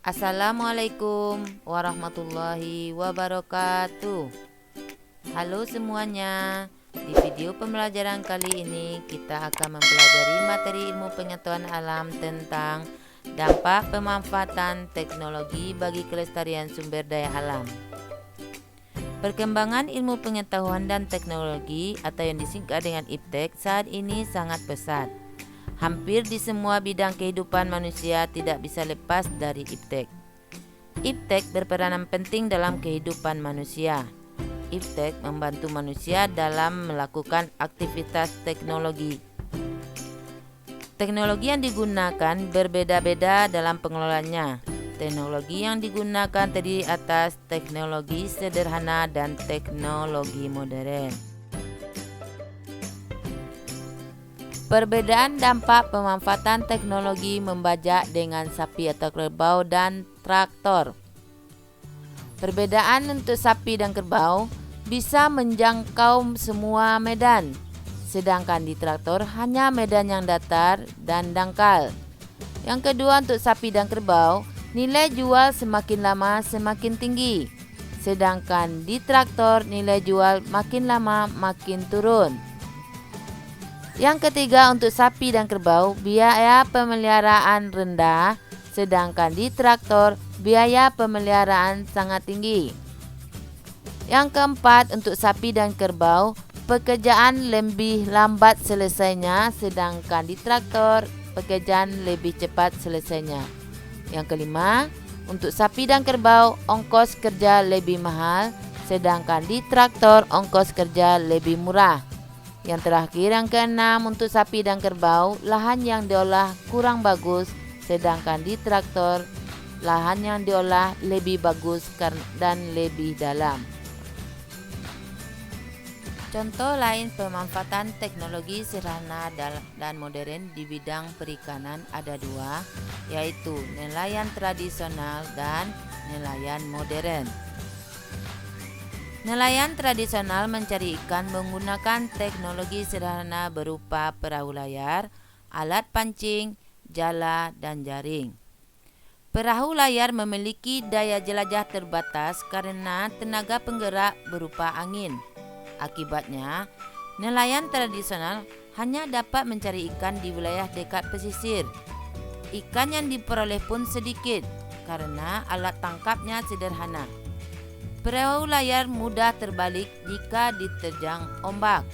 Assalamualaikum warahmatullahi wabarakatuh. Halo semuanya. Di video pembelajaran kali ini kita akan mempelajari materi ilmu pengetahuan alam tentang dampak pemanfaatan teknologi bagi kelestarian sumber daya alam. Perkembangan ilmu pengetahuan dan teknologi atau yang disingkat dengan IPTEK saat ini sangat pesat. Hampir di semua bidang kehidupan manusia tidak bisa lepas dari IPTEK. IPTEK berperanan penting dalam kehidupan manusia. IPTEK membantu manusia dalam melakukan aktivitas teknologi. Teknologi yang digunakan berbeda-beda dalam pengelolaannya. Teknologi yang digunakan terdiri atas teknologi sederhana dan teknologi modern. Perbedaan dampak pemanfaatan teknologi membajak dengan sapi atau kerbau dan traktor. Perbedaan untuk sapi dan kerbau bisa menjangkau semua medan, sedangkan di traktor hanya medan yang datar dan dangkal. Yang kedua, untuk sapi dan kerbau, nilai jual semakin lama semakin tinggi, sedangkan di traktor nilai jual makin lama makin turun. Yang ketiga, untuk sapi dan kerbau, biaya pemeliharaan rendah, sedangkan di traktor biaya pemeliharaan sangat tinggi. Yang keempat, untuk sapi dan kerbau, pekerjaan lebih lambat selesainya, sedangkan di traktor pekerjaan lebih cepat selesainya. Yang kelima, untuk sapi dan kerbau, ongkos kerja lebih mahal, sedangkan di traktor ongkos kerja lebih murah. Yang terakhir, yang keenam, untuk sapi dan kerbau, lahan yang diolah kurang bagus, sedangkan di traktor lahan yang diolah lebih bagus dan lebih dalam. Contoh lain pemanfaatan teknologi sederhana dan modern di bidang perikanan ada dua, yaitu nelayan tradisional dan nelayan modern. Nelayan tradisional mencari ikan menggunakan teknologi sederhana berupa perahu layar, alat pancing, jala, dan jaring. Perahu layar memiliki daya jelajah terbatas karena tenaga penggerak berupa angin. Akibatnya, nelayan tradisional hanya dapat mencari ikan di wilayah dekat pesisir. Ikan yang diperoleh pun sedikit karena alat tangkapnya sederhana. Perahu layar mudah terbalik jika diterjang ombak.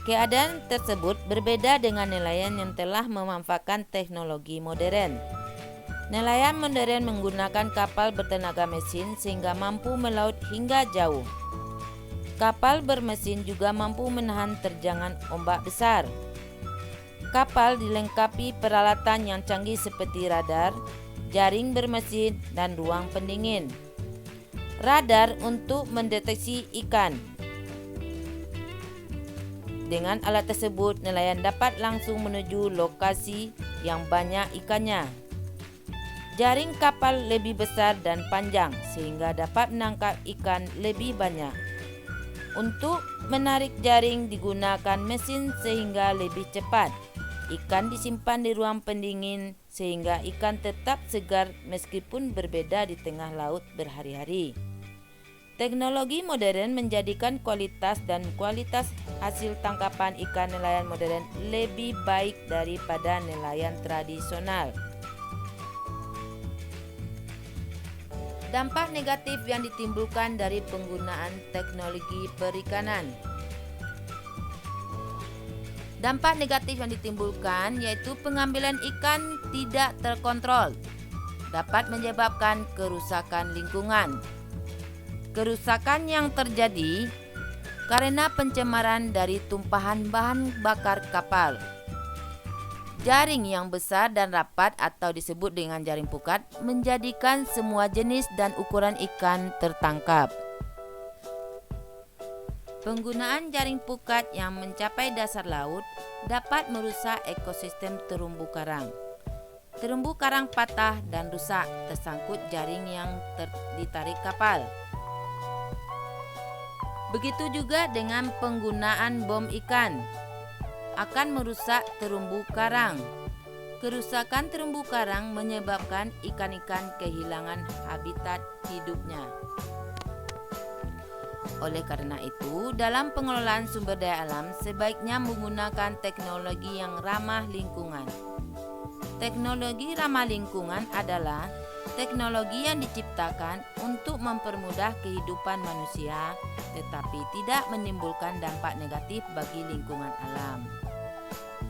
Keadaan tersebut berbeda dengan nelayan yang telah memanfaatkan teknologi modern. Nelayan modern menggunakan kapal bertenaga mesin sehingga mampu melaut hingga jauh. Kapal bermesin juga mampu menahan terjangan ombak besar. Kapal dilengkapi peralatan yang canggih seperti radar, jaring bermesin, dan ruang pendingin. Radar untuk mendeteksi ikan. Dengan alat tersebut, nelayan dapat langsung menuju lokasi yang banyak ikannya. Jaring kapal lebih besar dan panjang sehingga dapat menangkap ikan lebih banyak. Untuk menarik jaring digunakan mesin sehingga lebih cepat. Ikan disimpan di ruang pendingin sehingga ikan tetap segar meskipun berbeda di tengah laut berhari-hari. Teknologi modern menjadikan kualitas dan kualitas hasil tangkapan ikan nelayan modern lebih baik daripada nelayan tradisional. Dampak negatif yang ditimbulkan dari penggunaan teknologi perikanan. Dampak negatif yang ditimbulkan yaitu pengambilan ikan tidak terkontrol, dapat menyebabkan kerusakan lingkungan. Kerusakan yang terjadi karena pencemaran dari tumpahan bahan bakar kapal. Jaring yang besar dan rapat atau disebut dengan jaring pukat menjadikan semua jenis dan ukuran ikan tertangkap. Penggunaan jaring pukat yang mencapai dasar laut dapat merusak ekosistem terumbu karang. Terumbu karang patah dan rusak tersangkut jaring yang ditarik kapal. Begitu juga dengan penggunaan bom ikan akan merusak terumbu karang. Kerusakan terumbu karang menyebabkan ikan-ikan kehilangan habitat hidupnya. Oleh karena itu, dalam pengelolaan sumber daya alam sebaiknya menggunakan teknologi yang ramah lingkungan. Teknologi ramah lingkungan adalah teknologi yang diciptakan untuk mempermudah kehidupan manusia, tetapi tidak menimbulkan dampak negatif bagi lingkungan alam.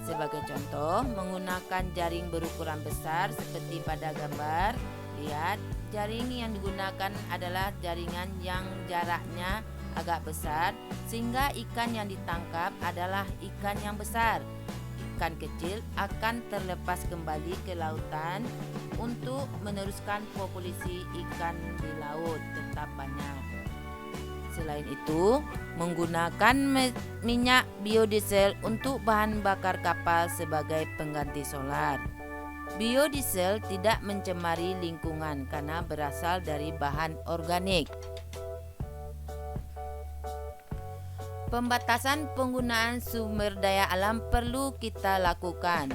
Sebagai contoh, menggunakan jaring berukuran besar seperti pada gambar. Lihat, jaring yang digunakan adalah jaringan yang jaraknya agak besar, sehingga ikan yang ditangkap adalah ikan yang besar. Ikan kecil akan terlepas kembali ke lautan untuk meneruskan populasi ikan di laut tetap banyak. Selain itu, menggunakan minyak biodiesel untuk bahan bakar kapal sebagai pengganti solar. Biodiesel tidak mencemari lingkungan karena berasal dari bahan organik. Pembatasan penggunaan sumber daya alam perlu kita lakukan.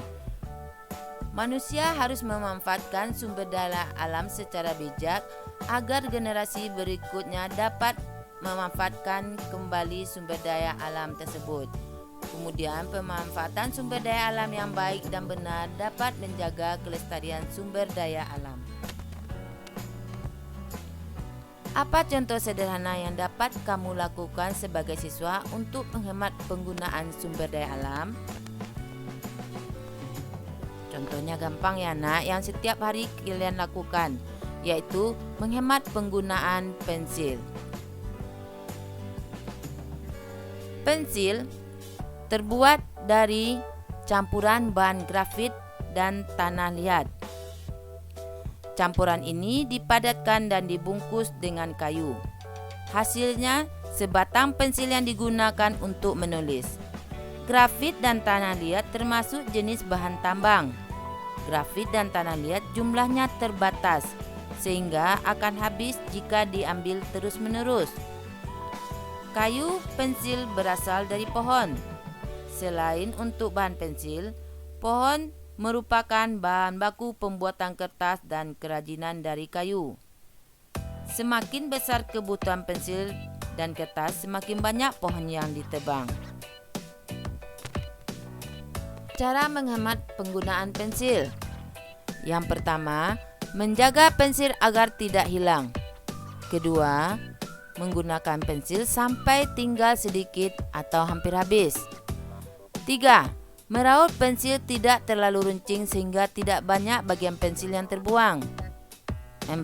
Manusia harus memanfaatkan sumber daya alam secara bijak agar generasi berikutnya dapat memanfaatkan kembali sumber daya alam tersebut. Kemudian, pemanfaatan sumber daya alam yang baik dan benar dapat menjaga kelestarian sumber daya alam. Apa contoh sederhana yang dapat kamu lakukan sebagai siswa untuk menghemat penggunaan sumber daya alam? Contohnya gampang ya nak, yang setiap hari kalian lakukan, yaitu menghemat penggunaan pensil. Pensil terbuat dari campuran bahan grafit dan tanah liat. Campuran ini dipadatkan dan dibungkus dengan kayu. Hasilnya sebatang pensil yang digunakan untuk menulis. Grafit dan tanah liat termasuk jenis bahan tambang. Grafit dan tanah liat jumlahnya terbatas, sehingga akan habis jika diambil terus-menerus. Kayu pensil berasal dari pohon. Selain untuk bahan pensil, pohon merupakan bahan baku pembuatan kertas dan kerajinan dari kayu. Semakin besar kebutuhan pensil dan kertas, semakin banyak pohon yang ditebang. Cara menghemat penggunaan pensil. Yang pertama, menjaga pensil agar tidak hilang. Kedua, menggunakan pensil sampai tinggal sedikit atau hampir habis. 3. Meraut pensil tidak terlalu runcing sehingga tidak banyak bagian pensil yang terbuang. 4.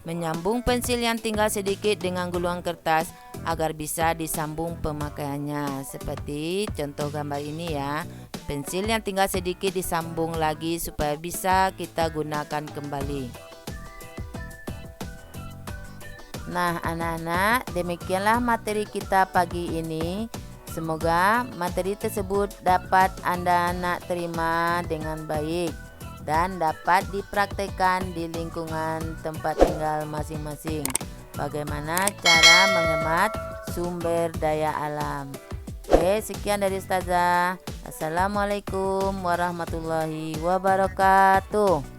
Menyambung pensil yang tinggal sedikit dengan guluan kertas agar bisa disambung pemakaiannya. Seperti contoh gambar ini ya. Pensil yang tinggal sedikit disambung lagi supaya bisa kita gunakan kembali. Nah anak-anak, demikianlah materi kita pagi ini. Semoga materi tersebut dapat Anda-anak terima dengan baik dan dapat dipraktekkan di lingkungan tempat tinggal masing-masing. Bagaimana cara menghemat sumber daya alam. Oke, sekian dari Ustazah. Assalamualaikum warahmatullahi wabarakatuh.